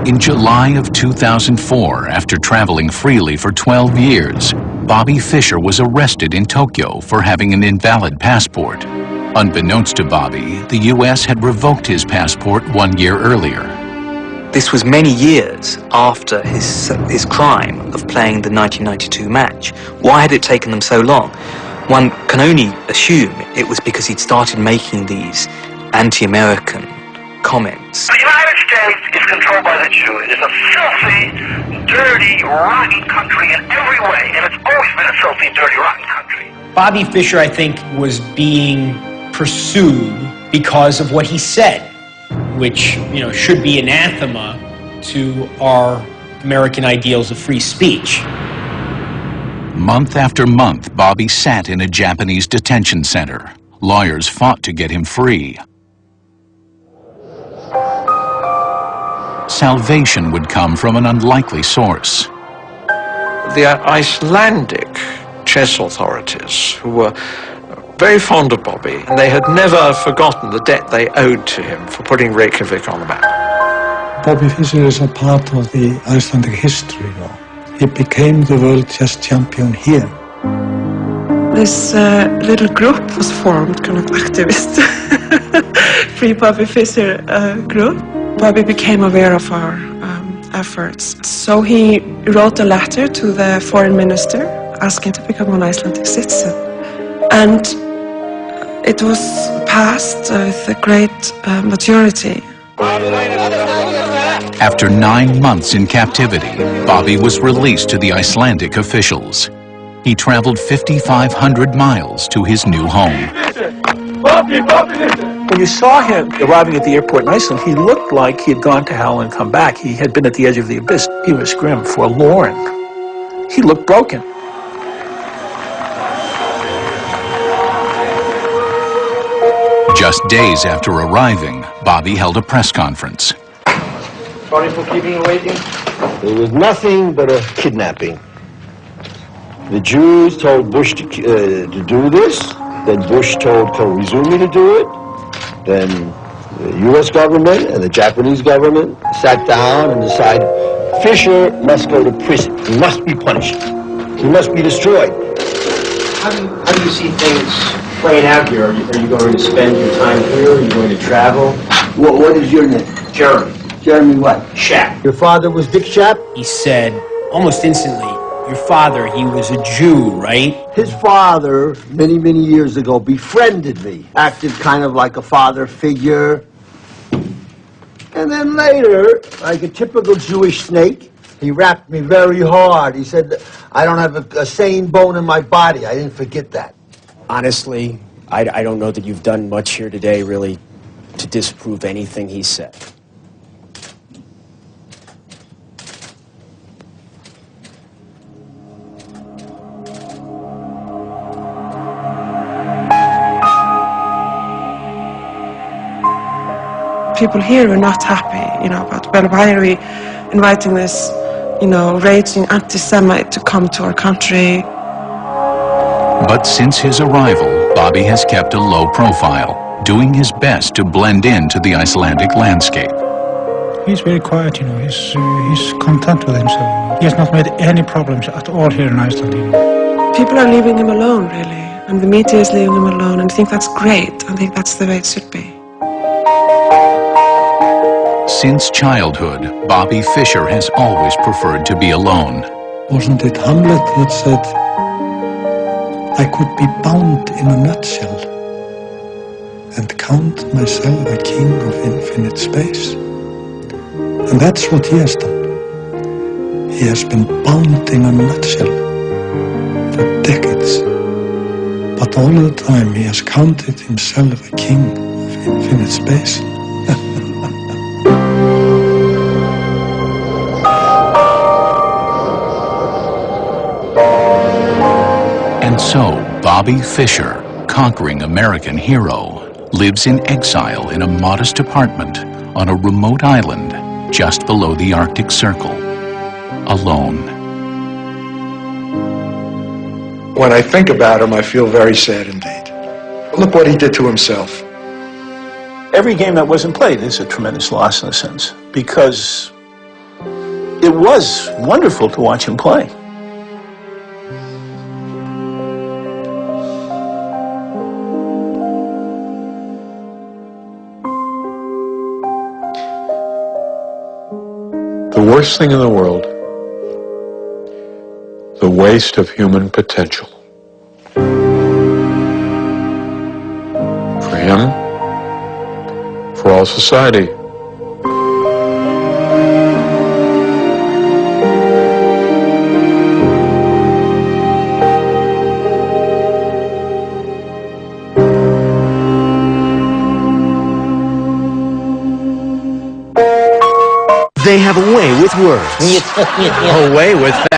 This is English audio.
In July of 2004, after traveling freely for 12 years, Bobby Fischer was arrested in Tokyo for having an invalid passport. Unbeknownst to Bobby, the U.S. had revoked his passport 1 year earlier. This was many years after his crime of playing the 1992 match. Why had it taken them so long? One can only assume it was because he'd started making these anti-American comments. The United States is controlled by the Jews. It is a filthy, dirty, rotten country in every way, and it's always been a filthy, dirty, rotten country. Bobby Fischer, I think, was being pursued because of what he said, which, should be anathema to our American ideals of free speech. Month after month, Bobby sat in a Japanese detention center. Lawyers fought to get him free. Salvation would come from an unlikely source. The Icelandic chess authorities, who were very fond of Bobby, and they had never forgotten the debt they owed to him for putting Reykjavik on the map. Bobby Fischer is a part of the Icelandic history now. He became the world chess champion here. This little group was formed, kind of activist, Free Bobby Fischer group. Bobby became aware of our efforts. So he wrote a letter to the foreign minister asking to become an Icelandic citizen. And it was passed with a great majority. After 9 months in captivity, Bobby was released to the Icelandic officials. He traveled 5,500 miles to his new home. When you saw him arriving at the airport in Iceland, he looked like he had gone to hell and come back. He had been at the edge of the abyss. He was grim, forlorn. He looked broken. Just days after arriving, Bobby held a press conference. Sorry for keeping you waiting. It was nothing but a kidnapping. The Jews told Bush to do this. Then Bush told Koizumi to do it. Then the U.S. government and the Japanese government sat down and decided Fischer must go to prison. He must be punished. He must be destroyed. How do you see things playing out here? Are you going to spend your time here? Are you going to travel? What is your name? Jeremy. Jeremy what? Shap. Your father was Dick Shap? He said, almost instantly, your father, he was a Jew, right? His father, many, many years ago, befriended me. Acted kind of like a father figure. And then later, like a typical Jewish snake, he rapped me very hard. He said, I don't have a sane bone in my body. I didn't forget that. Honestly, I don't know that you've done much here today, really, to disprove anything he said. People here were not happy, about, well, why are we inviting this, raging anti-Semite to come to our country? But since his arrival, Bobby has kept a low profile, doing his best to blend into the Icelandic landscape. He's very quiet, he's content with himself. He has not made any problems at all here in Iceland. People are leaving him alone, really, and the media is leaving him alone, and I think that's great. I think that's the way it should be. Since childhood, Bobby Fischer has always preferred to be alone. Wasn't it Hamlet that said, I could be bound in a nutshell and count myself a king of infinite space? And that's what he has done. He has been bound in a nutshell for decades. But all the time he has counted himself a king of infinite space. And so, Bobby Fischer, conquering American hero, lives in exile in a modest apartment on a remote island just below the Arctic Circle, alone. When I think about him, I feel very sad indeed. Look what he did to himself. Every game that wasn't played is a tremendous loss in a sense, because it was wonderful to watch him play. The worst thing in the world, the waste of human potential. For him, for all society. They have a way with words. A way with